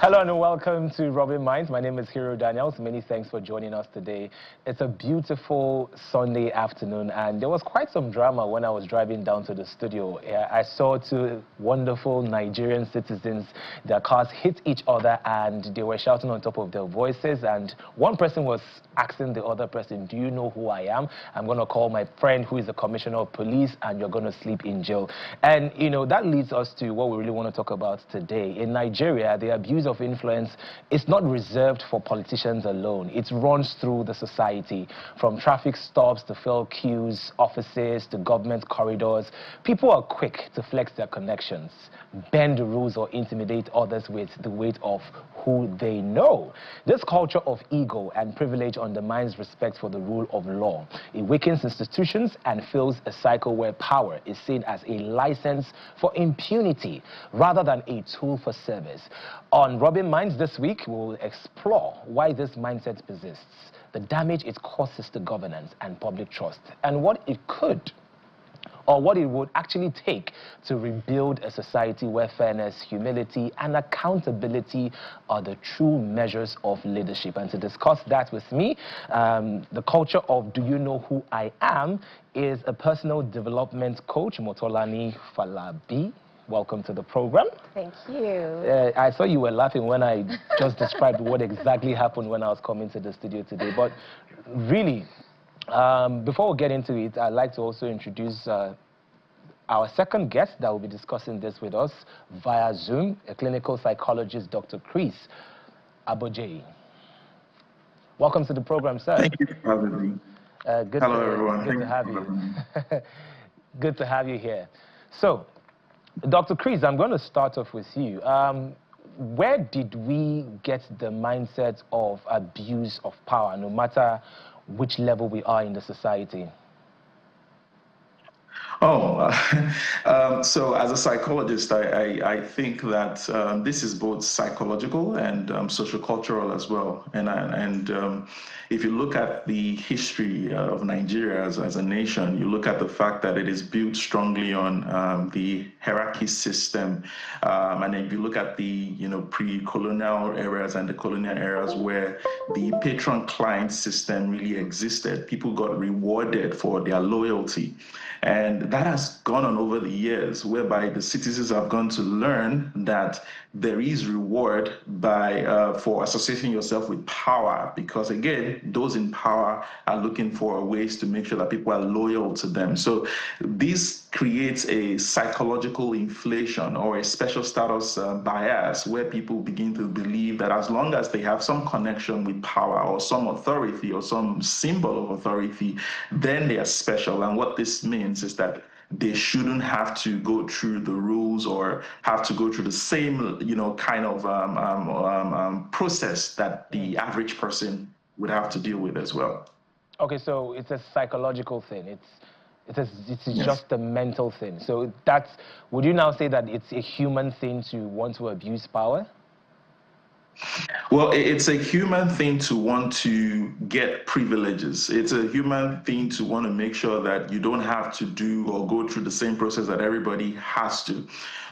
Hello and welcome to Rubbin Minds. My name is Hero Daniels. Many thanks for joining us today. It's a beautiful Sunday afternoon, and there was quite some drama when I was driving down to the studio. I saw two wonderful Nigerian citizens. Their cars hit each other, and they were shouting on top of their voices. And one person was asking the other person, "Do you know who I am? I'm going to call my friend who is the commissioner of police, and you're going to sleep in jail." And, you know, that leads us to what we really want to talk about today. In Nigeria, the abuse of influence is not reserved for politicians alone. It runs through the society, from traffic stops to fill queues, offices to government corridors. People are quick to flex their connections, bend the rules, or intimidate others with the weight of who they know. This culture of ego and privilege undermines respect for the rule of law. It weakens institutions and fills a cycle where power is seen as a license for impunity rather than a tool for service. On Rubbin Minds this week, we'll explore why this mindset persists, the damage it causes to governance and public trust, and what it could or what it would actually take to rebuild a society where fairness, humility, and accountability are the true measures of leadership. And to discuss that with me, the culture of "Do you know who I am?" is a personal development coach, Motolani Falabi. Welcome to the program. Thank you. I saw you were laughing when I just described what exactly happened when I was coming to the studio today. But really, before we get into it, I'd like to also introduce our second guest that will be discussing this with us via Zoom, a clinical psychologist, Dr. Chris Abojeyi. Welcome to the program, sir. Thank you for having me. Hello, everyone. Good to have you. Good to have you here. So, Dr. Chris, I'm going to start off with you. Where did we get the mindset of abuse of power, no matter which level we are in the society? So as a psychologist, I think that this is both psychological and sociocultural as well. And if you look at the history of Nigeria as a nation, you look at the fact that it is built strongly on the hierarchy system. And if you look at the pre-colonial eras and the colonial eras where the patron-client system really existed, people got rewarded for their loyalty. And that has gone on over the years, whereby the citizens have gone to learn that there is reward for associating yourself with power, because again, those in power are looking for ways to make sure that people are loyal to them. So this creates a psychological inflation or a special status bias, where people begin to believe that as long as they have some connection with power or some authority or some symbol of authority, then they are special. And what this means is that they shouldn't have to go through the rules or have to go through the same, kind of process that the average person would have to deal with as well. Okay, so it's a psychological thing. It's Yes. just a mental thing. So would you now say that it's a human thing to want to abuse power? Well, it's a human thing to want to get privileges. It's a human thing to want to make sure that you don't have to do or go through the same process that everybody has to.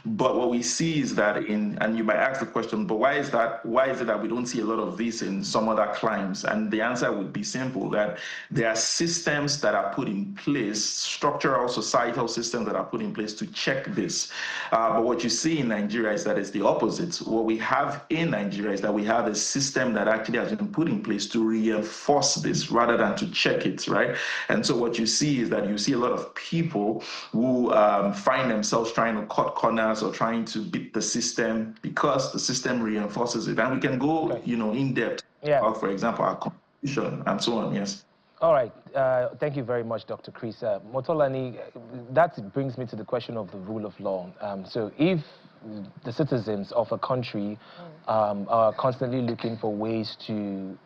But what we see is that and you might ask the question, but why is that? Why is it that we don't see a lot of this in some other climes? And the answer would be simple, that there are systems that are put in place, structural, societal systems that are put in place to check this. But what you see in Nigeria is that it's the opposite. What we have in Nigeria is that we have a system that actually has been put in place to reinforce this rather than to check it, right? And so what you see is that you see a lot of people who find themselves trying to cut corners or trying to beat the system because the system reinforces it. And we can go, in depth about, for example, our constitution and so on. Yes. All right. Thank you very much, Dr. Chris. Motolani, that brings me to the question of the rule of law. So if the citizens of a country are constantly looking for ways to,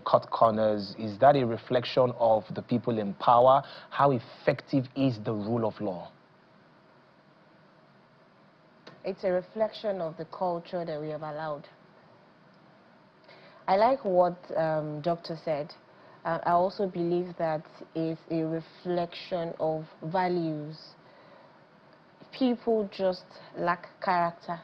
cut corners, is that a reflection of the people in power? How effective is the rule of law? It's a reflection of the culture that we have allowed. I like what Doctor said. I also believe that it's a reflection of values. People just lack character.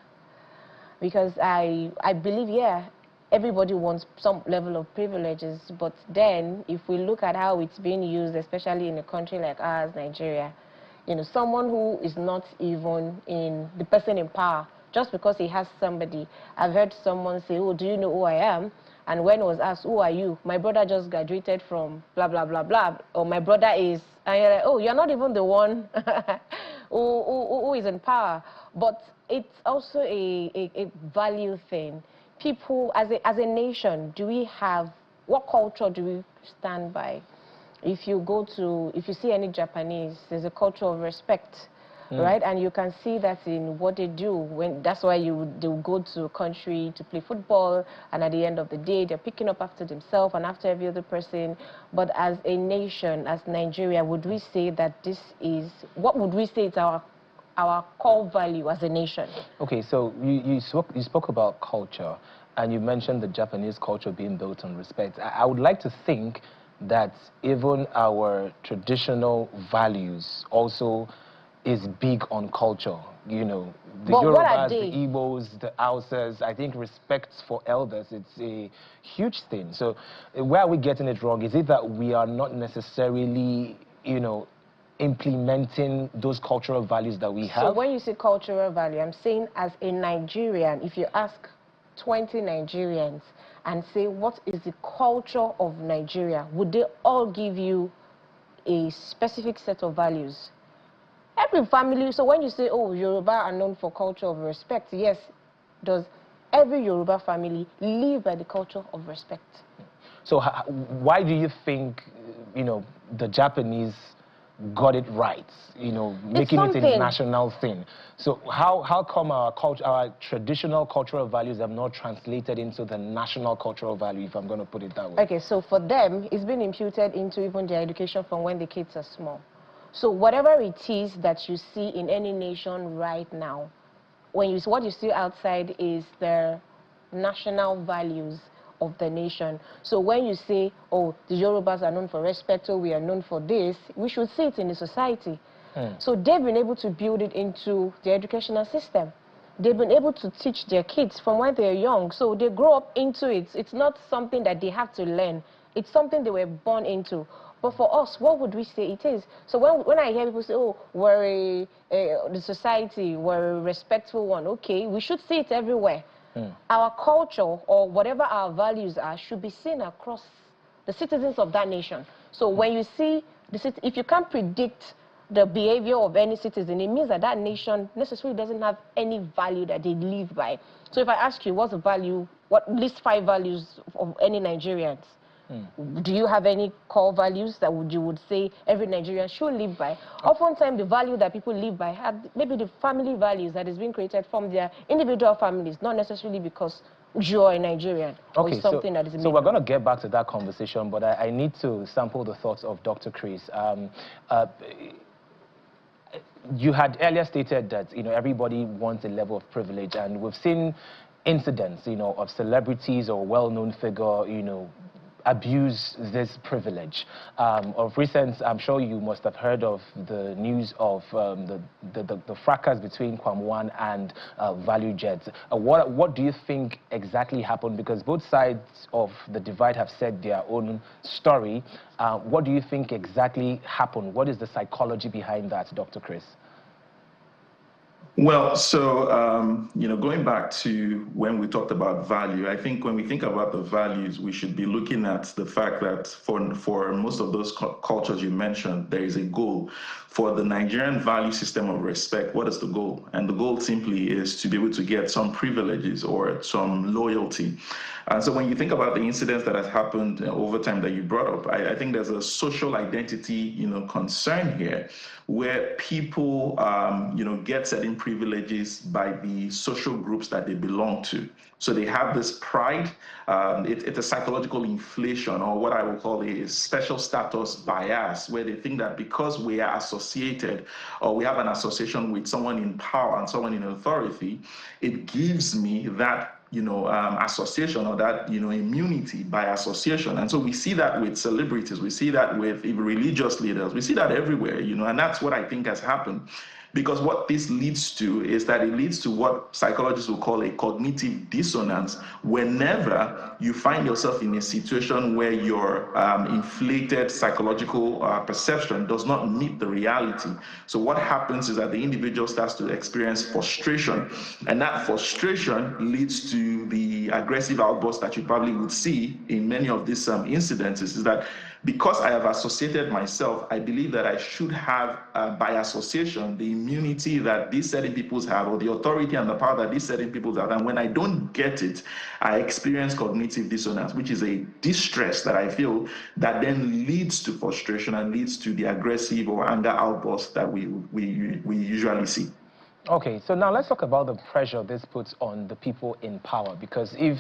Because I believe, yeah, everybody wants some level of privileges, but then if we look at how it's being used, especially in a country like ours, Nigeria, you know, someone who is not even the person in power, just because he has somebody. I've heard someone say, oh, do you know who I am? And when I was asked, who are you? My brother just graduated from blah, blah, blah, blah. Or my brother is, and you're like, oh, you're not even the one who is in power. But it's also a value thing. People, as a nation, what culture do we stand by? If you see any Japanese, there's a culture of respect. Right, and you can see that in what they do. That's why they'll go to a country to play football, and at the end of the day, they're picking up after themselves and after every other person. But as a nation, as Nigeria, would we say that what would we say is our core value as a nation? Okay, so you spoke about culture, and you mentioned the Japanese culture being built on respect. I would like to think that even our traditional values also is big on culture. You know, the Yorubas, the Igbos, the Hausas, I think respect for elders, it's a huge thing. So where are we getting it wrong? Is it that we are not necessarily, you know, implementing those cultural values that we have? So when you say cultural value, I'm saying as a Nigerian, if you ask 20 Nigerians and say, what is the culture of Nigeria, would they all give you a specific set of values? Every family, so when you say, oh, Yoruba are known for culture of respect, yes, does every Yoruba family live by the culture of respect? So why do you think, you know, the Japanese got it right, you know, making it a national thing? So how come our traditional cultural values have not translated into the national cultural value, if I'm going to put it that way? Okay, so for them, it's been imputed into even their education from when the kids are small. So whatever it is that you see in any nation right now, what you see outside is the national values of the nation. So when you say, oh, the Yorubas are known for respect, or we are known for this, we should see it in the society. So they've been able to build it into the educational system. They've been able to teach their kids from when they're young. So they grow up into it. It's not something that they have to learn. It's something they were born into. But for us, what would we say it is? So when I hear people say, oh, we're the society, we're a respectful one, okay, we should see it everywhere. Our culture, or whatever our values are, should be seen across the citizens of that nation. So when you see, if you can't predict the behavior of any citizen, it means that that nation necessarily doesn't have any value that they live by. So if I ask you, what's the value, list 5 values of any Nigerians? Do you have any core values that you would say every Nigerian should live by? Oftentimes, the value that people live by have maybe the family values that is being created from their individual families, not necessarily because you're a Nigerian or something that is. So we're going to get back to that conversation, but I need to sample the thoughts of Dr. Chris. You had earlier stated that, you know, everybody wants a level of privilege, and we've seen incidents, you know, of celebrities or well-known figure, you know, abuse this privilege. Of recent, I'm sure you must have heard of the news of the fracas between Kwamwan and Value Jet. What do you think exactly happened? Because both sides of the divide have said their own story. What do you think exactly happened? What is the psychology behind that, Dr. Chris? Well, so, you know, going back to when we talked about value, I think when we think about the values, we should be looking at the fact that for most of those cultures you mentioned, there is a goal. For the Nigerian value system of respect, what is the goal? And the goal simply is to be able to get some privileges or some loyalty. And so when you think about the incidents that has happened over time that you brought up, I think there's a social identity, you know, concern here, where people, you know, get certain privileges by the social groups that they belong to. So they have this pride. It's a psychological inflation, or what I would call a special status bias, where they think that because we are associated, or we have an association with someone in power and someone in authority, it gives me that, you know, association, or that, you know, immunity by association. And so we see that with celebrities, we see that with even religious leaders, we see that everywhere, you know, and that's what I think has happened. Because what this leads to is that it leads to what psychologists will call a cognitive dissonance whenever you find yourself in a situation where your inflated psychological perception does not meet the reality. So what happens is that the individual starts to experience frustration, and that frustration leads to the aggressive outburst that you probably would see in many of these incidences. Is that because I have associated myself, I believe that I should have, by association, the immunity that these certain peoples have, or the authority and the power that these certain peoples have. And when I don't get it, I experience cognitive dissonance, which is a distress that I feel that then leads to frustration and leads to the aggressive or anger outbursts that we usually see. Okay, so now let's talk about the pressure this puts on the people in power, because if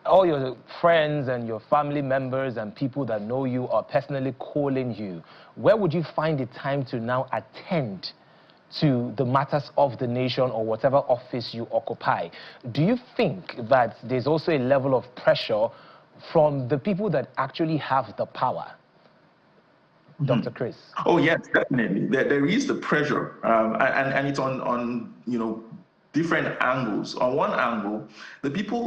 all your friends and your family members and people that know you are personally calling you, where would you find the time to now attend to the matters of the nation or whatever office you occupy? Do you think that there's also a level of pressure from the people that actually have the power? Dr. Chris. Oh yes, definitely. There is the pressure, and it's on different angles. On one angle,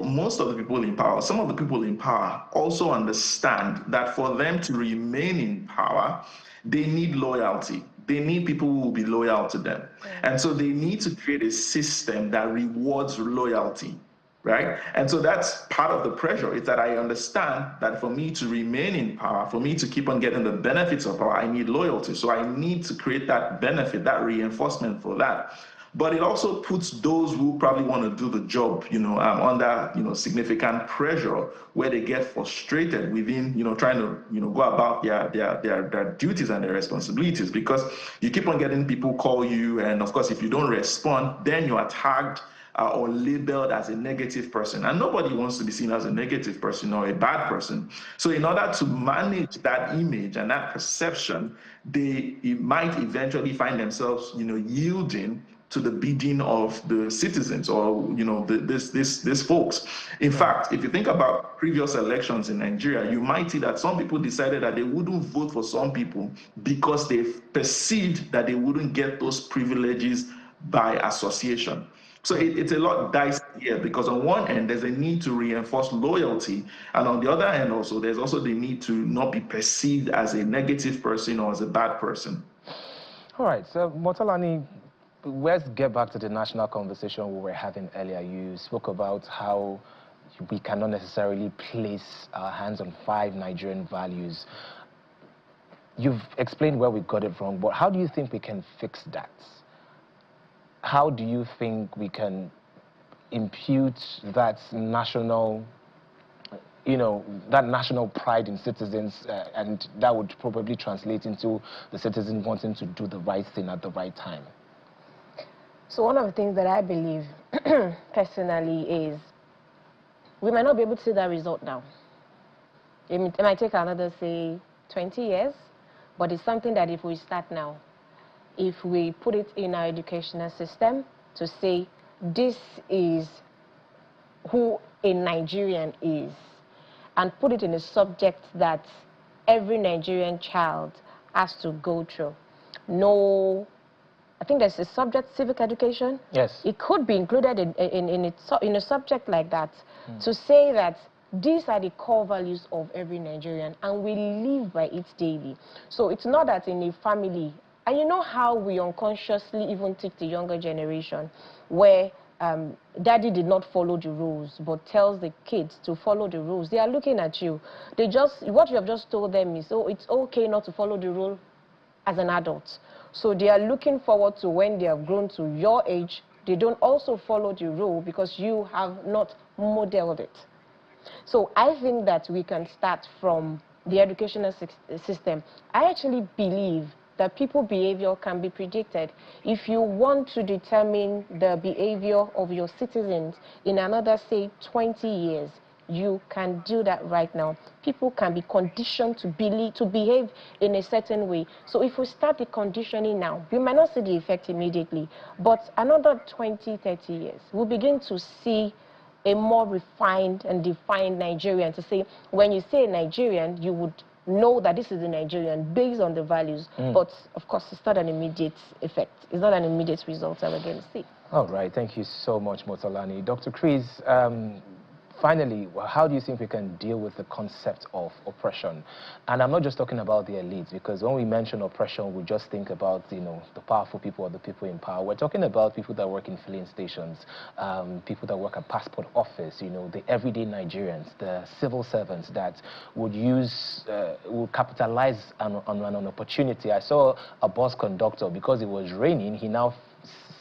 most of the people in power, some of the people in power also understand that for them to remain in power, they need loyalty. They need people who will be loyal to them, and so they need to create a system that rewards loyalty. Right? And so that's part of the pressure, is that I understand that for me to remain in power, for me to keep on getting the benefits of power, I need loyalty. So I need to create that benefit, that reinforcement for that. But it also puts those who probably want to do the job, under, significant pressure, where they get frustrated within, trying to, go about their duties and their responsibilities, because you keep on getting people call you, and of course, if you don't respond, then you are tagged or labeled as a negative person. And nobody wants to be seen as a negative person or a bad person. So in order to manage that image and that perception, they might eventually find themselves, yielding to the bidding of the citizens, or these folks. In fact, if you think about previous elections in Nigeria, you might see that some people decided that they wouldn't vote for some people because they perceived that they wouldn't get those privileges by association. So it's a lot dicey here, because on one end, there's a need to reinforce loyalty. And on the other hand, also, there's also the need to not be perceived as a negative person or as a bad person. All right, so Motolani, let's get back to the national conversation we were having earlier. You spoke about how we cannot necessarily place our hands on 5 Nigerian values. You've explained where we got it wrong, but how do you think we can fix that? How do you think we can impute that national, that national pride in citizens, and that would probably translate into the citizen wanting to do the right thing at the right time? So one of the things that I believe personally is we might not be able to see that result now. It might take another, say, 20 years, but it's something that if we start now, if we put it in our educational system to say this is who a Nigerian is, and put it in a subject that every Nigerian child has to go through. No, I think there's a subject, civic education. Yes. It could be included in a subject like that, to say that these are the core values of every Nigerian, and we live by it daily. So it's not that in a family, and you know how we unconsciously even teach the younger generation, where daddy did not follow the rules, but tells the kids to follow the rules. They are looking at you. What you have just told them is, oh, it's okay not to follow the rule as an adult. So they are looking forward to when they have grown to your age, they don't also follow the rule because you have not modeled it. So I think that we can start from the educational system. I actually believe that people's behavior can be predicted. If you want to determine the behavior of your citizens in another, say, 20 years, you can do that right now. People can be conditioned to behave in a certain way. So if we start the conditioning now, we might not see the effect immediately, but another 20, 30 years, we'll begin to see a more refined and defined Nigerian. To say, when you say Nigerian, you would know that this is a Nigerian based on the values. But of course, it's not an immediate effect. It's not an immediate result that we're going to see. All right, thank you so much, Motolani. Dr. Chris, finally, how do you think we can deal with the concept of oppression? And I'm not just talking about the elites, because when we mention oppression, we just think about, you know, the powerful people or the people in power. We're talking about people that work in filling stations, people that work at passport office, you know, the everyday Nigerians, the civil servants that would capitalize on an opportunity. I saw a bus conductor, because it was raining, he now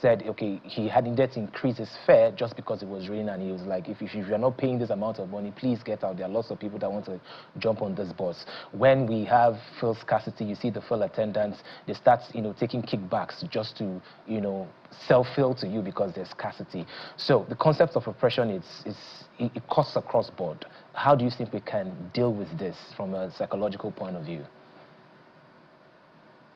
said, okay, he hadn't to increase his fare just because it was raining, and he was like, if you're not paying this amount of money, please get out. There are lots of people that want to jump on this bus. When we have fuel scarcity, you see the fuel attendants, they start, you know, taking kickbacks just to, you know, sell fuel to you because there's scarcity. So the concept of oppression, it cuts across board. How do you think we can deal with this from a psychological point of view?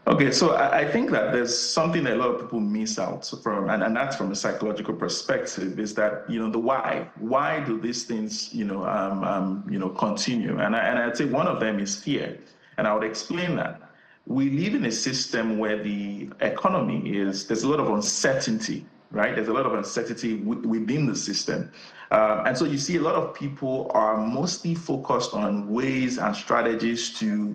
Okay, so I think that there's something that a lot of people miss out from, and that's from a psychological perspective, is that, you know, the why. Why do these things, you know, continue? And I'd say one of them is fear, and I would explain that. We live in a system where the economy there's a lot of uncertainty, right? There's a lot of uncertainty within the system. And so you see a lot of people are mostly focused on ways and strategies to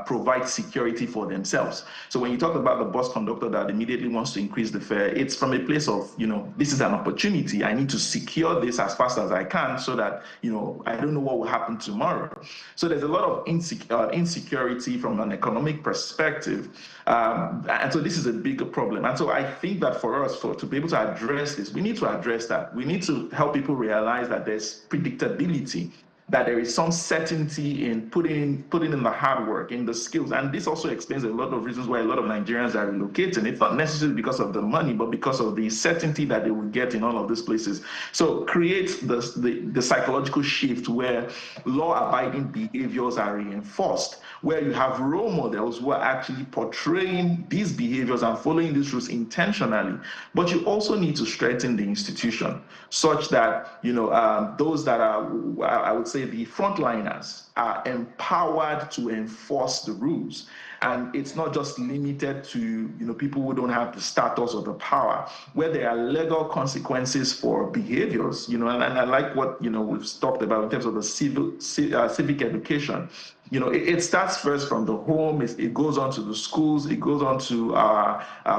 provide security for themselves. So when you talk about the bus conductor that immediately wants to increase the fare, it's from a place of, you know, this is an opportunity. I need to secure this as fast as I can so that, you know, I don't know what will happen tomorrow. So there's a lot of insecurity from an economic perspective. And so this is a bigger problem. And so I think that for us, to be able to address this, we need to address that. We need to help people realize that there's predictability, that there is some certainty in putting in the hard work, in the skills. And this also explains a lot of reasons why a lot of Nigerians are relocating. It's not necessarily because of the money, but because of the certainty that they will get in all of these places. So create the psychological shift where law-abiding behaviors are reinforced, where you have role models who are actually portraying these behaviors and following these rules intentionally. But you also need to strengthen the institution such that, you know, those that are, I would say, the frontliners are empowered to enforce the rules. And it's not just limited to, you know, people who don't have the status or the power, where there are legal consequences for behaviors, you know, and I like what, you know, we've talked about in terms of the civic education. You know, it starts first from the home, it goes on to the schools, it goes on to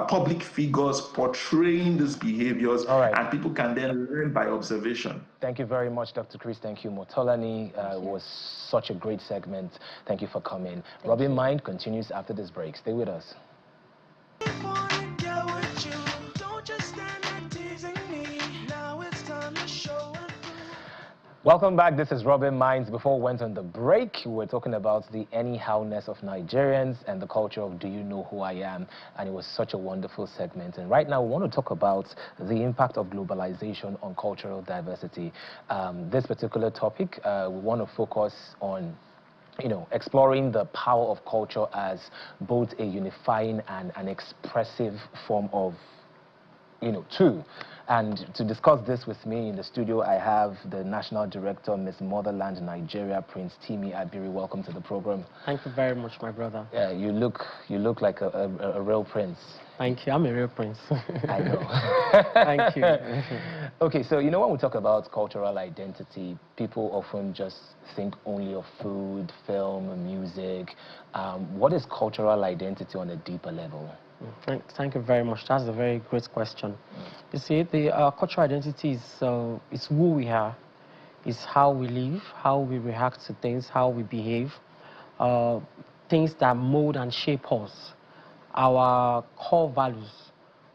public figures portraying these behaviors, and people can then learn by observation. Thank you very much, Dr. Chris. Thank you, Motolani. It was such a great segment. Thank you for coming. Rubbin Mind continues after this break. Stay with us. Welcome back. This is Rubbin Minds. Before we went on the break, we were talking about the anyhowness of Nigerians and the culture of do you know who I am? And it was such a wonderful segment. And right now we want to talk about the impact of globalization on cultural diversity. This particular topic, we want to focus on, you know, exploring the power of culture as both a unifying and an expressive form of, you know, tool. And to discuss this with me in the studio, I have the National Director, Miss Motherland Nigeria, Prince Timi Abiri. Welcome to the program. Thank you very much, my brother. Yeah, you look like a real prince. Thank you. I'm a real prince. I know. Thank you. Okay, so you know, when we talk about cultural identity, people often just think only of food, film, music. What is cultural identity on a deeper level? Thank you very much. That's a very great question. You see, the cultural identity is who we are, is how we live, how we react to things, how we behave, things that mold and shape us, our core values,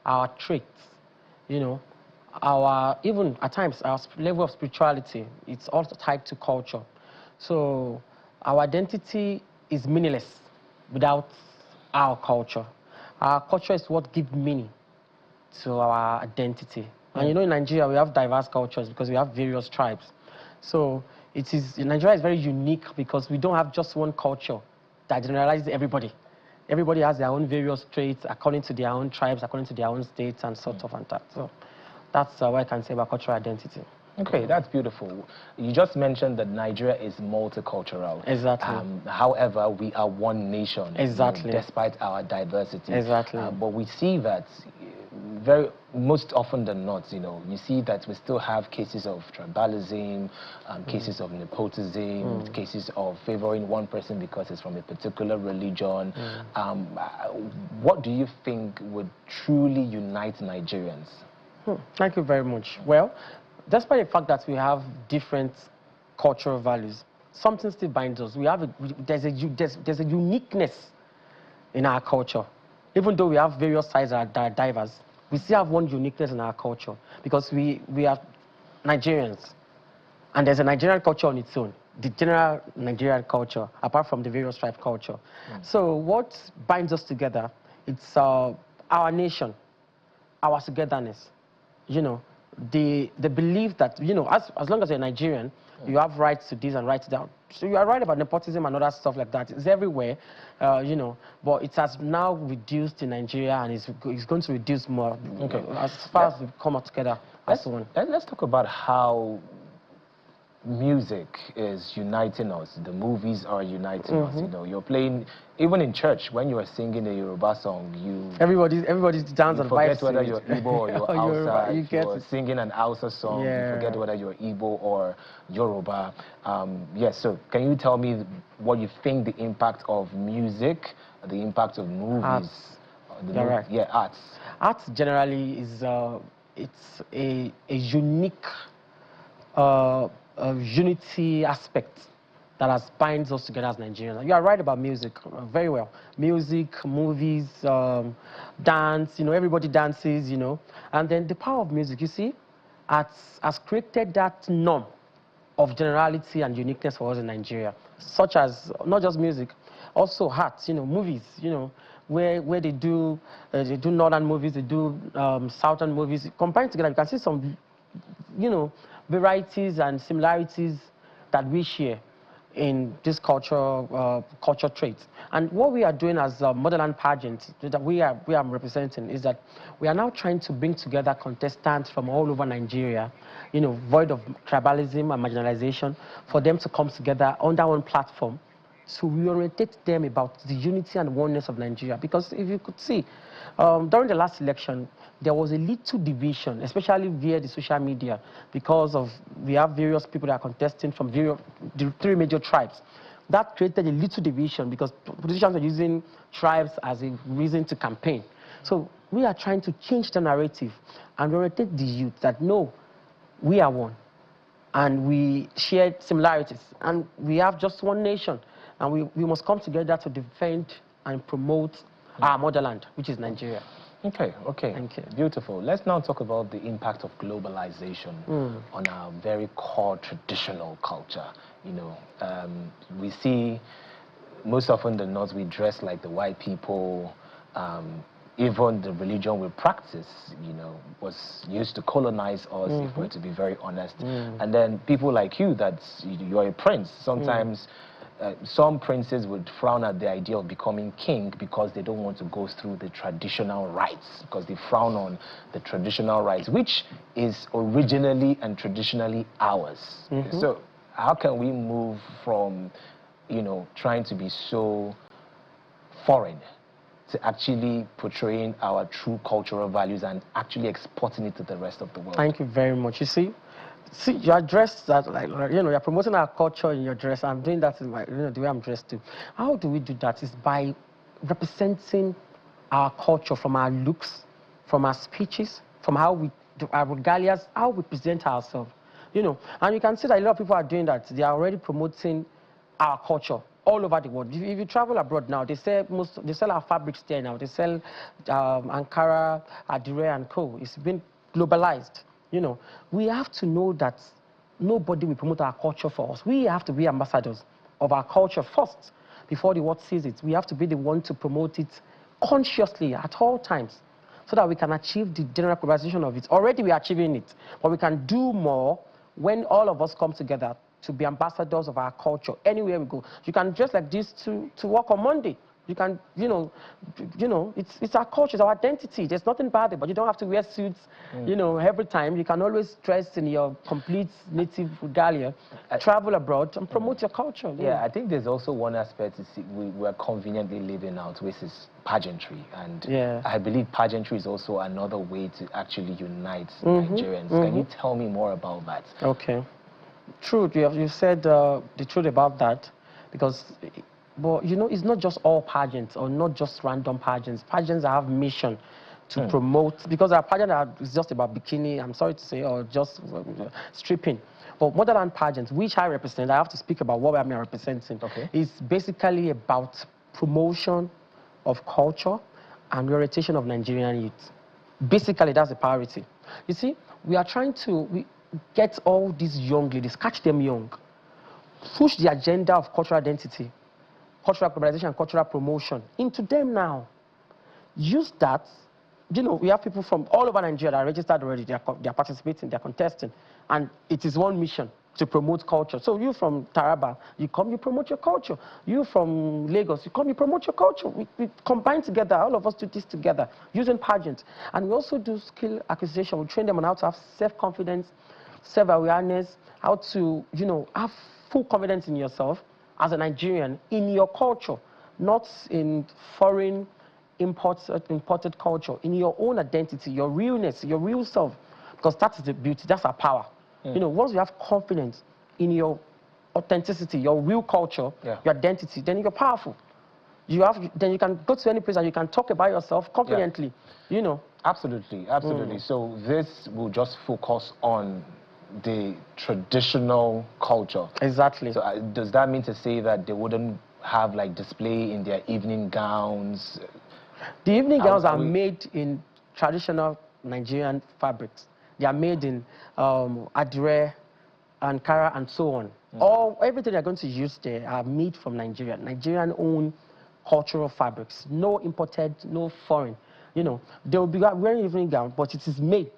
our traits, you know, even at times our level of spirituality. It's also tied to culture. So our identity is meaningless without our culture. Our culture is what gives meaning to our identity. And you know, in Nigeria, we have diverse cultures because we have various tribes. So Nigeria is very unique because we don't have just one culture that generalizes everybody. Everybody has their own various traits according to their own tribes, according to their own states, and sort of and that. So that's what I can say about cultural identity. Okay, that's beautiful. You just mentioned that Nigeria is multicultural. Exactly. However, we are one nation. Exactly. Despite our diversity. Exactly. But we see that most often than not, you see that we still have cases of tribalism, cases of nepotism, cases of favoring one person because it's from a particular religion. What do you think would truly unite Nigerians? Thank you very much. Well, despite the fact that we have different cultural values, something still binds us. There's a uniqueness in our culture. Even though we have various sides that are diverse, we still have one uniqueness in our culture because we are Nigerians. And there's a Nigerian culture on its own, the general Nigerian culture, apart from the various tribe culture. So what binds us together, it's our nation, our togetherness. The belief that, as long as you're Nigerian, you have rights to this and rights to that. So you are right about nepotism and other stuff like that. It's everywhere, but it has now reduced in Nigeria, and it's going to reduce more as far as we come out together as one. Let's talk about how music is uniting us. The movies are uniting us. You're playing, even in church, when you are singing a Yoruba song, everybody's dancing and forget whether you're Igbo or you're Hausa. You're singing an Hausa song, you forget whether you're Igbo or Yoruba. Yes, so can you tell me what you think the impact of music, the impact of movies? Arts. Yeah, arts. Arts generally is it's a unique unity aspect that has binds us together as Nigerians. You are right about music, very well. Music, movies, dance, everybody dances, And then the power of music, you see, has created that norm of generality and uniqueness for us in Nigeria, such as not just music, also arts, movies, where they do northern movies, they do southern movies. Combined together, you can see some, varieties and similarities that we share in this culture traits. And what we are doing as Motherland Pageant that we are representing is that we are now trying to bring together contestants from all over Nigeria, void of tribalism and marginalization, for them to come together under one platform to reorientate them about the unity and oneness of Nigeria. Because if you could see, during the last election, there was a little division, especially via the social media, because we have various people that are contesting from the three major tribes. That created a little division because politicians are using tribes as a reason to campaign. So we are trying to change the narrative and orientate the youth that no, we are one, and we share similarities, and we have just one nation, and we must come together to defend and promote our motherland, which is Nigeria. Okay. Thank you. Beautiful. Let's now talk about the impact of globalization on our very core traditional culture. We see most often than not we dress like the white people. Even the religion we practice, was used to colonize us, if we're to be very honest. And then people like you, you're a prince. Sometimes some princes would frown at the idea of becoming king because they don't want to go through the traditional rites, because they frown on the traditional rites, which is originally and traditionally ours. So how can we move from, trying to be so foreign to actually portraying our true cultural values and actually exporting it to the rest of the world? Thank you very much. You see, your dress, that you're promoting our culture in your dress. I'm doing that in my, the way I'm dressed too. How do we do that? Is by representing our culture from our looks, from our speeches, from how we do our regalias, how we present ourselves. And you can see that a lot of people are doing that. They are already promoting our culture all over the world. If you travel abroad now, they sell our fabrics there now. They sell Ankara, Adire, and co. It's been globalized. We have to know that nobody will promote our culture for us. We have to be ambassadors of our culture first before the world sees it. We have to be the one to promote it consciously at all times so that we can achieve the general globalization of it. Already we are achieving it, but we can do more when all of us come together to be ambassadors of our culture anywhere we go. You can dress like this to work on Monday. You can, it's our culture, it's our identity. There's nothing bad about it, but you don't have to wear suits, every time. You can always dress in your complete native regalia, travel abroad, and promote your culture. Yeah, I think there's also one aspect we're conveniently living out, which is pageantry. And I believe pageantry is also another way to actually unite Nigerians. Can you tell me more about that? Okay. True, you said the truth about that, because, but it's not just all pageants or not just random pageants. Pageants have mission to promote, because our pageant is just about bikini, I'm sorry to say, or just stripping. But motherland pageants, which I represent, I have to speak about what I'm representing. Okay. Is basically about promotion of culture and orientation of Nigerian youth. Basically, that's the priority. You see, we are trying to get all these young ladies, catch them young, push the agenda of cultural identity, cultural globalization, and cultural promotion into them now. Use that. We have people from all over Nigeria that are registered already. They are participating, they are contesting. And it is one mission, to promote culture. So you from Taraba, you come, you promote your culture. You from Lagos, you come, you promote your culture. We combine together, all of us do this together, using pageants. And we also do skill acquisition. We train them on how to have self-confidence, self-awareness, how to, have full confidence in yourself as a Nigerian, in your culture, not in foreign imported culture, in your own identity, your realness, your real self, because that is the beauty, that's our power. Once you have confidence in your authenticity, your real culture, your identity, then you're powerful. Then you can go to any place and you can talk about yourself confidently, Absolutely. So this will just focus on the traditional culture. Exactly. So does that mean to say that they wouldn't have like display in their evening gowns? The evening gowns are made in traditional Nigerian fabrics. They are made in Adire, Ankara, and so on. Everything they're going to use there are made from Nigeria, Nigerian-owned cultural fabrics. No imported, no foreign. They will be wearing evening gown, but it is made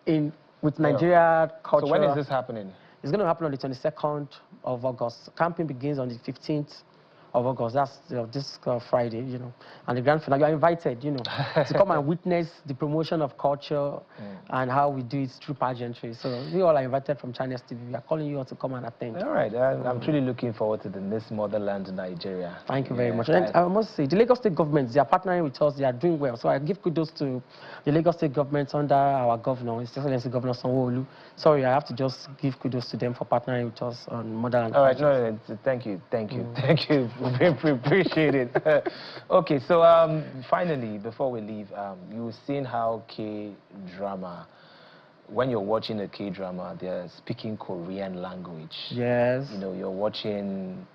with Nigeria culture. So when is this happening? It's going to happen on the 22nd of August. Camping begins on the 15th of August. That's this Friday, And the grand finale, you are invited, to come and witness the promotion of culture and how we do it through pageantry. So we all are invited from Chinese TV. We are calling you all to come and attend. All right. I'm truly looking forward to the Miss Motherland Nigeria. Thank you very much. And I must say, the Lagos State government, they are partnering with us. They are doing well. So I give kudos to the Lagos State government under our governor, His Excellency Governor Sanwo-Olu. Sorry, I have to just give kudos to them for partnering with us on Motherland. All right. No, thank you. We appreciate it. Okay, so finally, before we leave, you've seen how K-drama, when you're watching a K-drama, they're speaking Korean language. Yes. You're watching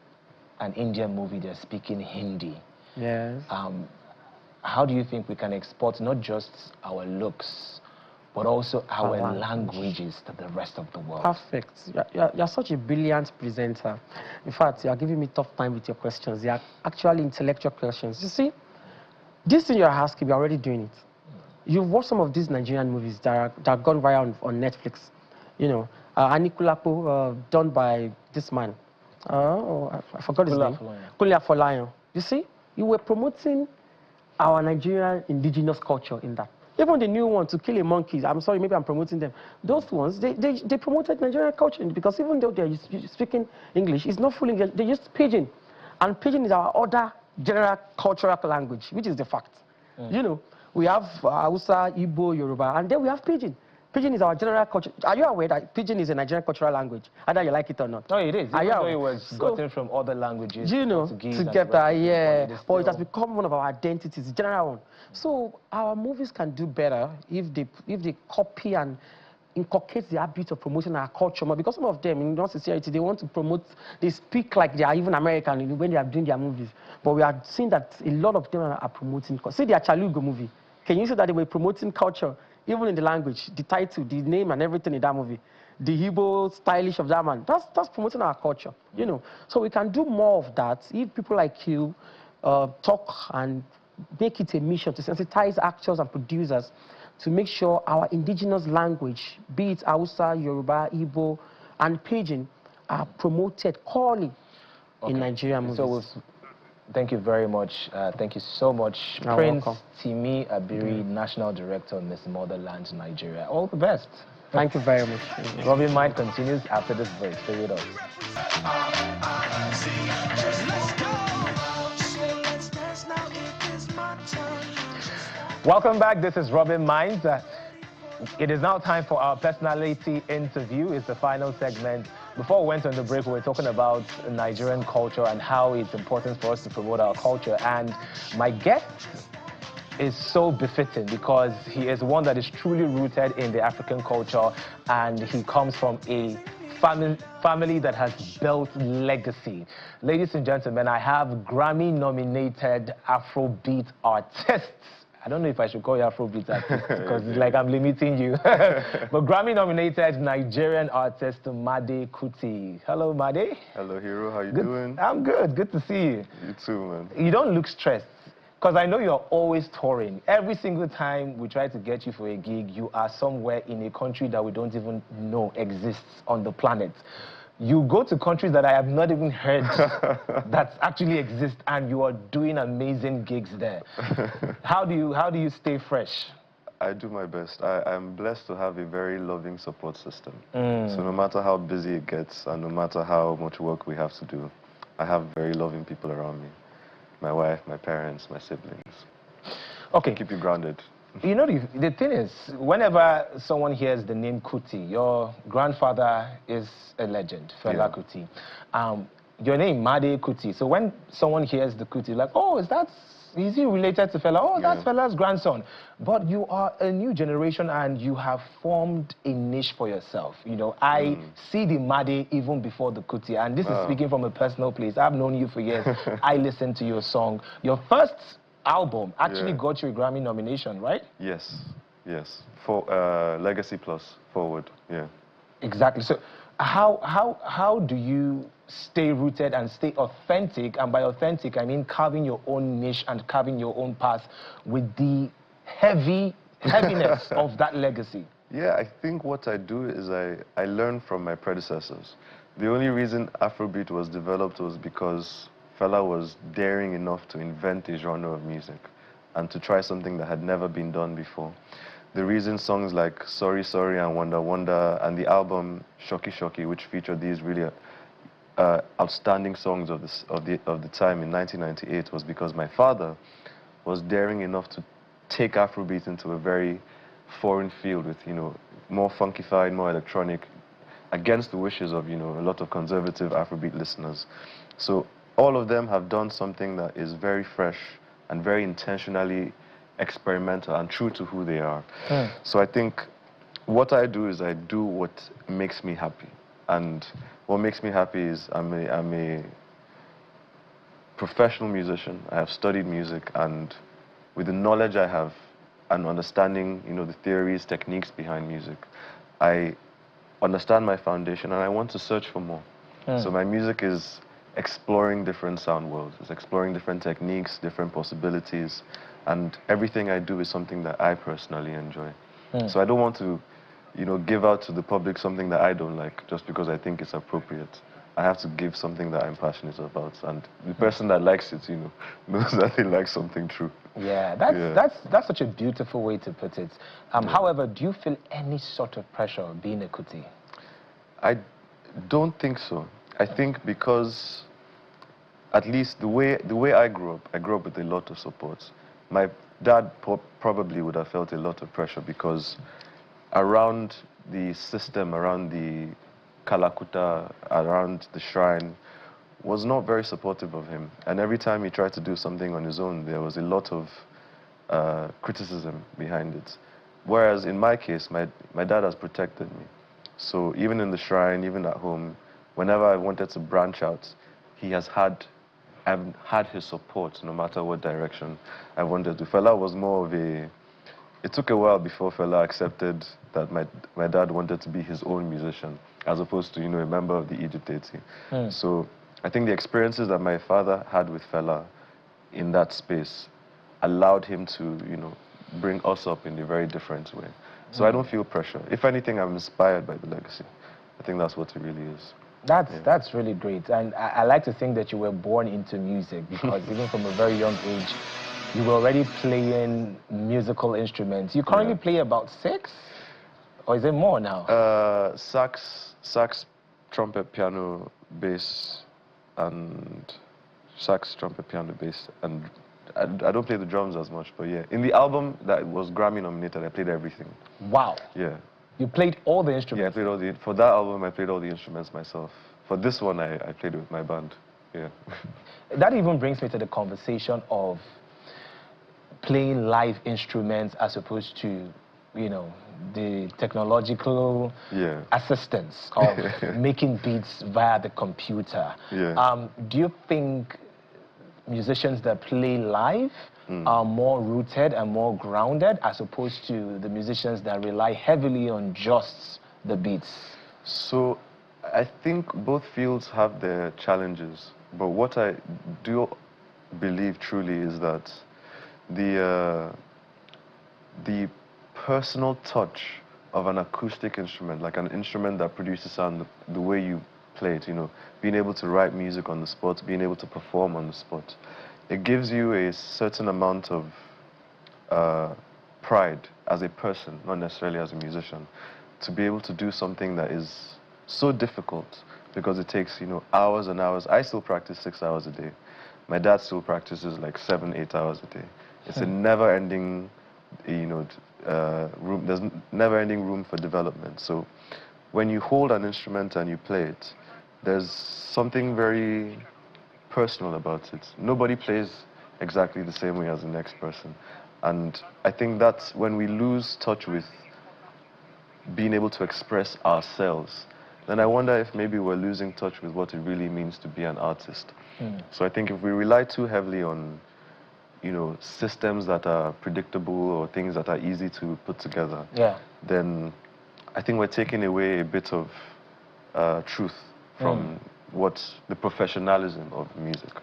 an Indian movie, they're speaking Hindi. Yes. How do you think we can export not just our looks, but also our languages to the rest of the world? Perfect. You're such a brilliant presenter. In fact, you're giving me tough time with your questions. They are actually intellectual questions. You see, this thing you're asking, you're already doing it. You've watched some of these Nigerian movies that have gone viral on Netflix. Anikulapo, done by this man. I forgot his name. Kulia Folayan. You see, you were promoting our Nigerian indigenous culture in that. Even the new one, To Kill a Monkey, I'm sorry, maybe I'm promoting them. Those ones, they promoted Nigerian culture, because even though they're speaking English, it's not full English. They use Pidgin. And Pidgin is our other general cultural language, which is the fact. We have Hausa, Igbo, Yoruba, and then we have Pidgin. Pidgin is our general culture. Are you aware that Pidgin is a Nigerian cultural language, either you like it or not? No, it is. Even though it was gotten from other languages. Together, yeah. But it has become one of our identities, the general one. So our movies can do better if they copy and inculcate the habit of promoting our culture more. Because some of them, in all sincerity, they want to promote, they speak like they are even American when they are doing their movies. But we are seeing that a lot of them are promoting. See the Achalugo movie. Can you see that they were promoting culture? Even in the language, the title, the name and everything in that movie, the Igbo stylish of that man, that's promoting our culture, So we can do more of that if people like you talk and make it a mission to sensitize actors and producers to make sure our indigenous language, be it Hausa, Yoruba, Igbo, and Pidgin, are promoted clearly in Nigerian movies. So Thank you very much. Thank you so much, You're Prince welcome. Timi Abiri, National Director, Miss Motherland, Nigeria. All the best. Thank you very much. Rubbin Mind continues after this break. Stay with us. Welcome back. This is Rubbin Minds. It is now time for our personality interview. It's the final segment. Before we went on the break, we were talking about Nigerian culture and how it's important for us to promote our culture. And my guest is so befitting because he is one that is truly rooted in the African culture, and he comes from a family that has built legacy. Ladies and gentlemen, I have Grammy-nominated Afrobeat artists. I don't know if I should call you Afrobeat artist because it's like I'm limiting you. But Grammy-nominated Nigerian artist Made Kuti. Hello, Made. Hello, Hero. How you doing? I'm good. Good to see you. You too, man. You don't look stressed because I know you're always touring. Every single time we try to get you for a gig, you are somewhere in a country that we don't even know exists on the planet. You go to countries that I have not even heard that actually exist, and you are doing amazing gigs there. How do you stay fresh? I do my best. I'm blessed to have a very loving support system. So no matter how busy it gets and no matter how much work we have to do, I have very loving people around me. My wife, my parents, my siblings. Okay. Keep you grounded. You know, the thing is, whenever someone hears the name Kuti, your grandfather is a legend, Fela Kuti. Your name, Made Kuti. So when someone hears the Kuti, like, oh, is he related to Fela? Oh, that's Fela's grandson. But you are a new generation and you have formed a niche for yourself. You know, I see the Made even before the Kuti, and this is speaking from a personal place. I've known you for years. I listened to your song. Your first album actually got you a Grammy nomination, right? Yes, yes. For Legacy Plus, Forward, yeah. Exactly. So how do you stay rooted and stay authentic? And by authentic, I mean carving your own niche and carving your own path with the heaviness of that legacy? Yeah, I think what I do is I learn from my predecessors. The only reason Afrobeat was developed was because Fela was daring enough to invent a genre of music and to try something that had never been done before. The reason songs like Sorry Sorry and Wonder Wonder and the album Shocky Shocky, which featured these really outstanding songs of the time in 1998, was because my father was daring enough to take Afrobeat into a very foreign field with, you know, more funkified, more electronic, against the wishes of, you know, a lot of conservative Afrobeat listeners. So all of them have done something that is very fresh and very intentionally experimental and true to who they are. So I think what I do is I do what makes me happy. And what makes me happy is I'm a professional musician. I have studied music, and with the knowledge I have and understanding, you know, the theories, techniques behind music, I understand my foundation and I want to search for more. So my music is exploring different sound worlds. It's exploring different techniques, different possibilities, and everything I do is something that I personally enjoy. So I don't want to, you know, give out to the public something that I don't like just because I think it's appropriate. I have to give something that I'm passionate about, and the person that likes it, you know, knows that they like something true. Yeah, that's such a beautiful way to put it. However, do you feel any sort of pressure being a Kuti? I don't think so. I think because, at least the way I grew up with a lot of support. My dad probably would have felt a lot of pressure because around the system, around the Kalakuta, around the shrine, was not very supportive of him. And every time he tried to do something on his own, there was a lot of criticism behind it. Whereas in my case, my dad has protected me. So even in the shrine, even at home, whenever I wanted to branch out, I've had his support no matter what direction I wanted to. Fela was more of a... It took a while before Fela accepted that my dad wanted to be his own musician, as opposed to, you know, a member of the Ijuteti. So I think the experiences that my father had with Fela in that space allowed him to, you know, bring us up in a very different way. So I don't feel pressure. If anything, I'm inspired by the legacy. I think that's what it really is. That's really great, and I like to think that you were born into music, because even from a very young age, you were already playing musical instruments. You currently play about 6, or is it more now? Sax, trumpet, piano, bass, and sax, trumpet, piano, bass, and I don't play the drums as much, but yeah. In the album that was Grammy nominated, I played everything. Wow. Yeah. You played all the instruments? Yeah, I played all the, for that album, I played all the instruments myself. For this one, I played it with my band. Yeah. That even brings me to the conversation of playing live instruments as opposed to, you know, the technological assistance of making beats via the computer. Yeah. Do you think musicians that play live are more rooted and more grounded as opposed to the musicians that rely heavily on just the beats? So I think both fields have their challenges, but what I do believe truly is that the personal touch of an acoustic instrument, like an instrument that produces sound the way you play it, you know, being able to write music on the spot, being able to perform on the spot, it gives you a certain amount of pride as a person, not necessarily as a musician, to be able to do something that is so difficult, because it takes, you know, hours and hours. I still practice 6 hours a day. My dad still practices like 7, 8 hours a day. It's a never-ending, you know, room. There's never-ending room for development. So when you hold an instrument and you play it, there's something very personal about it. Nobody plays exactly the same way as the next person. And I think that's when we lose touch with being able to express ourselves, then I wonder if maybe we're losing touch with what it really means to be an artist. So I think if we rely too heavily on, you know, systems that are predictable or things that are easy to put together, then I think we're taking away a bit of truth from what the professionalism of music.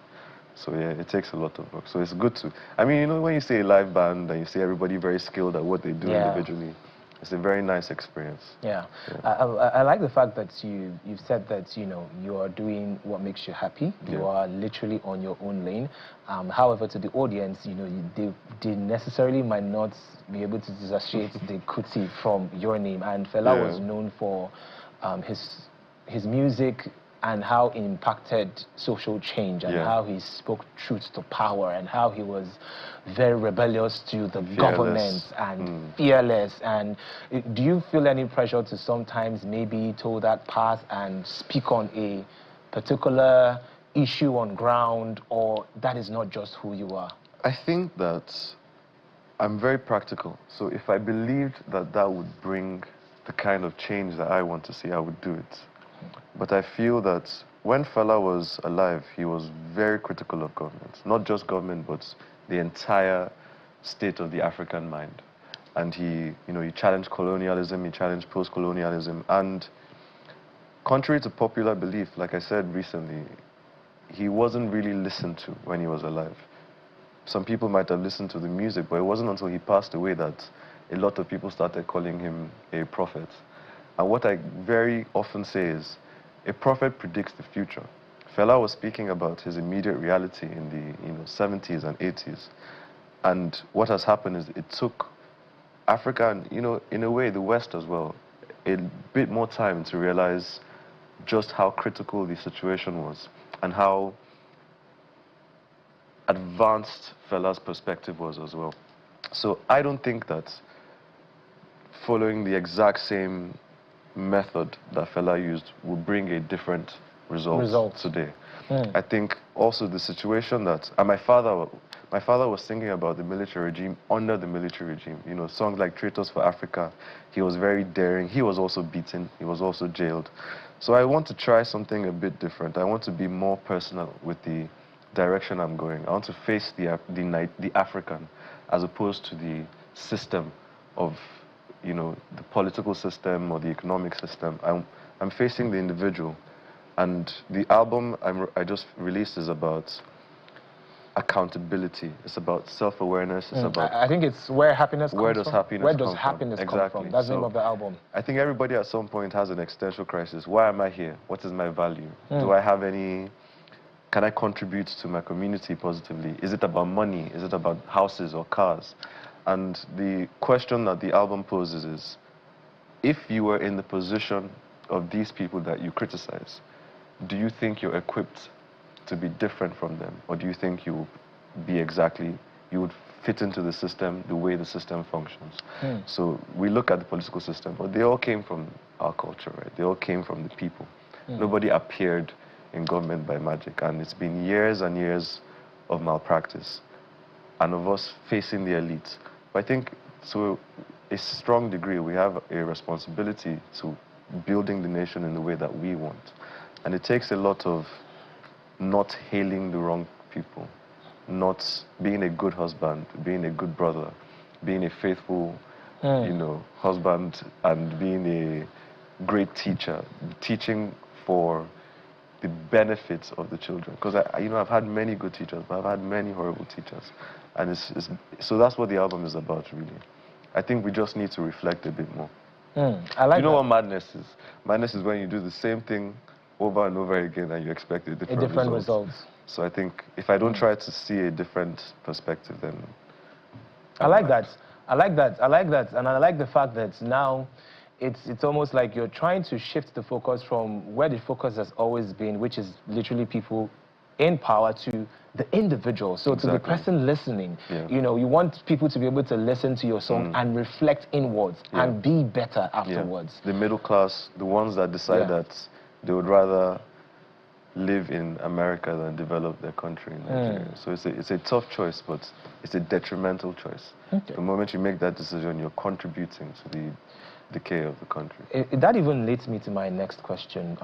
So yeah, it takes a lot of work. So it's good to, I mean, you know, when you see a live band and you see everybody very skilled at what they do individually, it's a very nice experience. I like the fact that you've said that, you know, you are doing what makes you happy. You are literally on your own lane. However, to the audience, you know, they necessarily might not be able to dissociate the Kuti from your name. And Fela was known for his music and how it impacted social change, and how he spoke truth to power, and how he was very rebellious to the government and fearless. And do you feel any pressure to sometimes maybe toe that path and speak on a particular issue on ground, or that is not just who you are? I think that I'm very practical. So if I believed that that would bring the kind of change that I want to see, I would do it. But I feel that when Fela was alive, he was very critical of government. Not just government, but the entire state of the African mind. And he, you know, he challenged colonialism, he challenged post-colonialism. And contrary to popular belief, like I said recently, he wasn't really listened to when he was alive. Some people might have listened to the music, but it wasn't until he passed away that a lot of people started calling him a prophet. And what I very often say is, a prophet predicts the future. Fela was speaking about his immediate reality in the 70s and 80s. And what has happened is it took Africa, and in a way the West as well, a bit more time to realize just how critical the situation was and how advanced Fela's perspective was as well. So I don't think that following the exact same method that Fela used will bring a different result today. I think also the situation that, and my father was thinking about the military regime under the military regime. You know, songs like Traitors for Africa, he was very daring. He was also beaten. He was also jailed. So I want to try something a bit different. I want to be more personal with the direction I'm going. I want to face the African as opposed to the system of, you know, the political system or the economic system. I'm facing the individual. And the album I just released is about accountability. It's about self-awareness. It's about I think it's where happiness comes where does from. happiness Where come does from? happiness come Exactly. from? That's the So name of the album. I think everybody at some point has an existential crisis. Why am I here? What is my value? Do I have any... Can I contribute to my community positively? Is it about money? Is it about houses or cars? And the question that the album poses is, if you were in the position of these people that you criticize, do you think you're equipped to be different from them? Or do you think you would be exactly, you would fit into the system the way the system functions? So we look at the political system, but they all came from our culture, right? They all came from the people. Nobody appeared in government by magic, and it's been years and years of malpractice and of us facing the elites. But I think to a strong degree we have a responsibility to building the nation in the way that we want, and it takes a lot of not hailing the wrong people, not being a good husband, being a good brother, being a faithful you know, husband, and being a great teacher, teaching for the benefits of the children. Because you know, I've had many good teachers, but I've had many horrible teachers, and so that's what the album is about, really. I think we just need to reflect a bit more. I like You know that. what madness is? Madness is when you do the same thing over and over again and you expect a different result. So I think if I don't try to see a different perspective, then I like that. I like that. I like that. And I like the fact that now it's almost like you're trying to shift the focus from where the focus has always been, which is literally people in power, to the individual. So to the person listening, you know, you want people to be able to listen to your song and reflect inwards and be better afterwards. The middle class, the ones that decide that they would rather live in America than develop their country in Nigeria. So it's a tough choice, but it's a detrimental choice. The moment you make that decision, you're contributing to the decay of the country. That even leads me to my next question,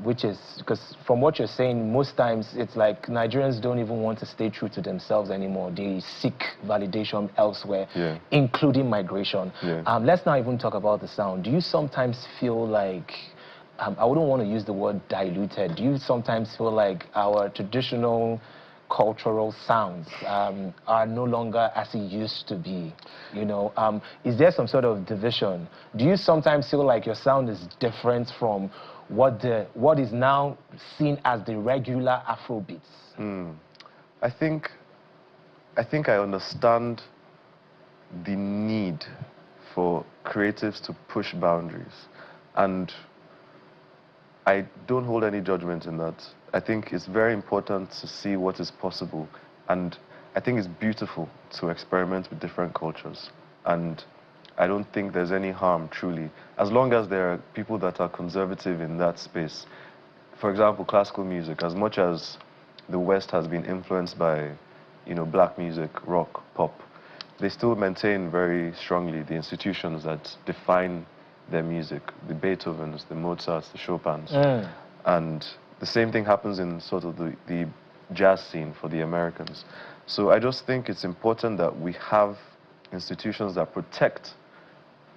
which is, because from what you're saying, most times it's like Nigerians don't even want to stay true to themselves anymore. They seek validation elsewhere, including migration. Let's not even talk about the sound. Do you sometimes feel like, I wouldn't want to use the word diluted, do you sometimes feel like our traditional cultural sounds are no longer as it used to be? You know, is there some sort of division? Do you sometimes feel like your sound is different from what is now seen as the regular Afrobeats? I think I understand the need for creatives to push boundaries, and I don't hold any judgment in that. I think it's very important to see what is possible, and I think it's beautiful to experiment with different cultures, and I don't think there's any harm, truly, as long as there are people that are conservative in that space. For example, classical music, as much as the West has been influenced by, you know, black music, rock, pop, they still maintain very strongly the institutions that define their music, the Beethovens, the Mozarts, the Chopins. And the same thing happens in sort of the jazz scene for the Americans. So I just think it's important that we have institutions that protect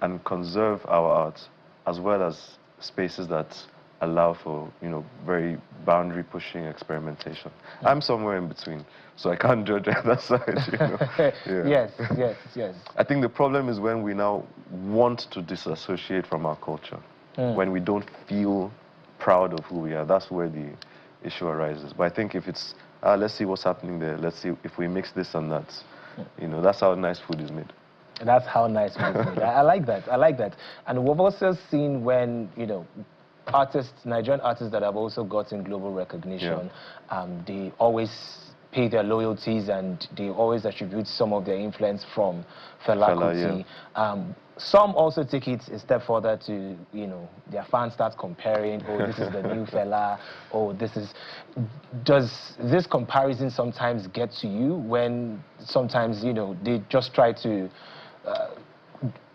and conserve our art, as well as spaces that allow for, you know, very boundary-pushing experimentation. I'm somewhere in between, so I can't judge either side, you know. Yes. I think the problem is when we now want to disassociate from our culture, when we don't feel proud of who we are. That's where the issue arises. But I think if it's, let's see what's happening there, let's see if we mix this and that, you know, that's how nice food is made. That's how nice food is made. I like that. I like that. And we've also seen when, you know, artists, Nigerian artists that have also gotten global recognition, they always pay their loyalties and they always attribute some of their influence from Fela Kuti. Some also take it a step further to, you know, their fans start comparing, oh, this is the new Fela, oh, this is... Does this comparison sometimes get to you when sometimes, you know, they just try to...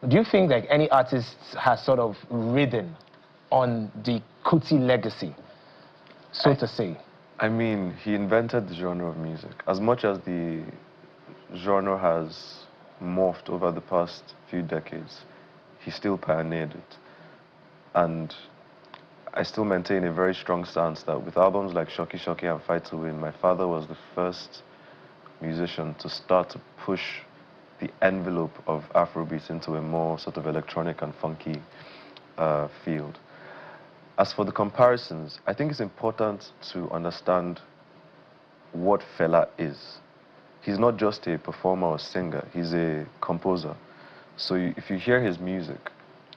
do you think like any artist has sort of ridden on the Kuti legacy, so to say? I mean, he invented the genre of music. As much as the genre has morphed over the past few decades, he still pioneered it. And I still maintain a very strong stance that with albums like Shoki Shoki and Fight to Win, my father was the first musician to start to push the envelope of Afrobeats into a more sort of electronic and funky field. As for the comparisons, I think it's important to understand what Fela is. He's not just a performer or singer, he's a composer. So if you hear his music,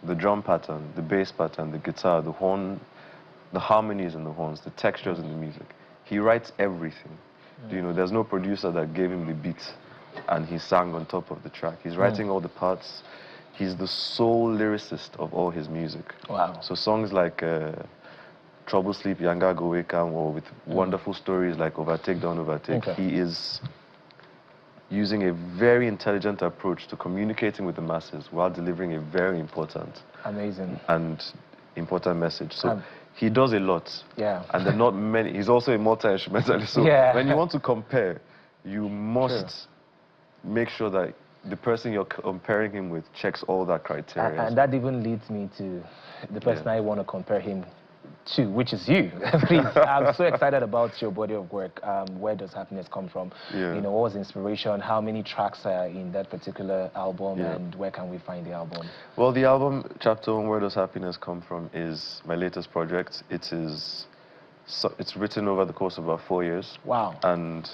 the drum pattern, the bass pattern, the guitar, the horn, the harmonies in the horns, the textures in the music, he writes everything. You know, there's no producer that gave him the beat and he sang on top of the track. He's writing all the parts. He's the sole lyricist of all his music. Wow. So songs like Trouble Sleep, Yanga Go Wake Am, or with wonderful stories like Overtake, Don't Overtake, he is using a very intelligent approach to communicating with the masses while delivering a very important and important message. So he does a lot. Yeah. And there are not many. He's also a multi-instrumentalist. So when you want to compare, you must make sure that the person you're comparing him with checks all that criteria. And that even leads me to the person I want to compare him to, which is you. Please, I'm so excited about your body of work. Where does happiness come from? You know, what was the inspiration? How many tracks are in that particular album, and where can we find the album? Well, the album Chapter 1, Where Does Happiness Come From, is my latest project. It's written over the course of about 4 years. Wow. And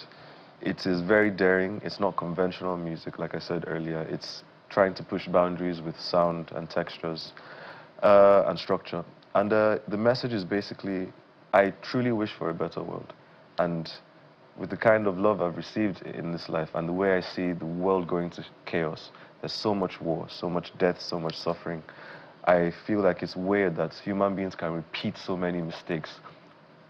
it is very daring. It's not conventional music, like I said earlier. It's trying to push boundaries with sound and textures and structure. And the message is basically, I truly wish for a better world. And with the kind of love I've received in this life and the way I see the world going to chaos, there's so much war, so much death, so much suffering. I feel like it's weird that human beings can repeat so many mistakes.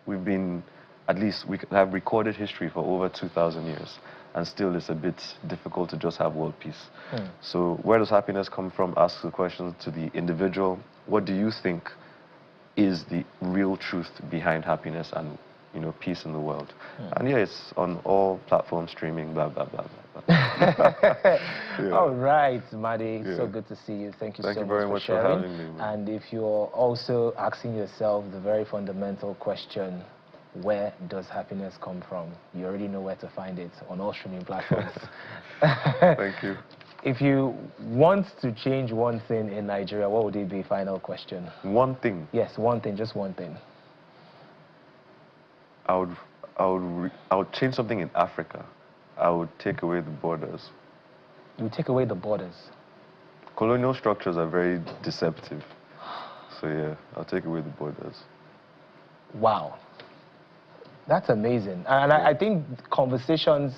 We've been, at least we have recorded history for over 2,000 years, and still it's a bit difficult to just have world peace. So where does happiness come from? Asks the question to the individual. What do you think is the real truth behind happiness and, you know, peace in the world? And it's on all platforms, streaming, blah, blah, blah, blah, blah. All right, Madi, so good to see you. Thank you so much for sharing. having me. And if you're also asking yourself the very fundamental question, where does happiness come from? You already know where to find it on all streaming platforms. Thank you. If you want to change one thing in Nigeria, what would it be? Final question. One thing? Yes, one thing, just one thing. I would change something in Africa. I would take away the borders. You take away the borders? Colonial structures are very deceptive. So yeah, I'll take away the borders. Wow. That's amazing. And I think conversations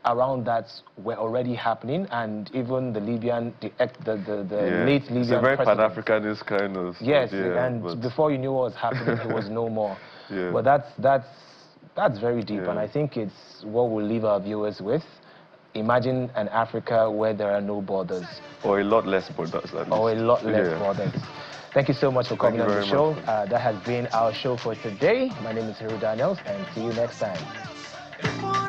around that were already happening, and even the Libyan, the late Libyan it's a very president. Pan-Africanist kind of stuff. Yes, and before you knew what was happening, it was no more. But that's very deep, and I think it's what we'll leave our viewers with. Imagine an Africa where there are no borders. Or a lot less borders, at least. Or a lot less borders. Thank you so much for coming on the show. That has been our show for today. My name is Hero Daniels, and see you next time.